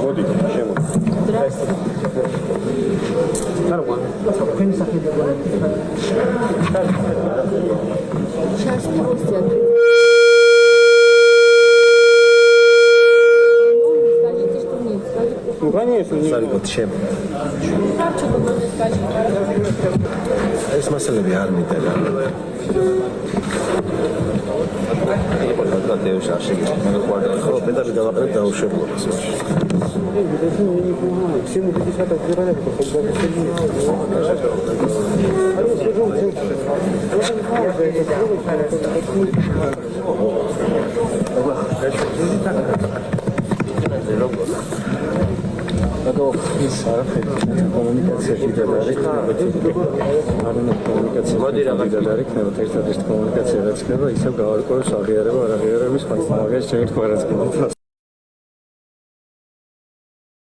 მოდი, შემოდი. Нормально. Თქვენი სახელმწიფო. Сейчас просто. Скажите, что нет. Ну, конечно, не. Смотри, вот чем. Хочу, чтобы вы скажете. ეს მასალები არ მიტევა. დათეუშ არ შეგიძლია. მე გვარდა ხო პედალი დავაყრებ დაუშვებლობას. Всему 50 февраля, когда კომუნიკაცია შეიძლება ერთადერთი კომუნიკაცია რაც ხდება ისევ გავარკვევს აღიარება არ აღიარების ფაქტს მაგას ჩემი თქვა რაც გინდა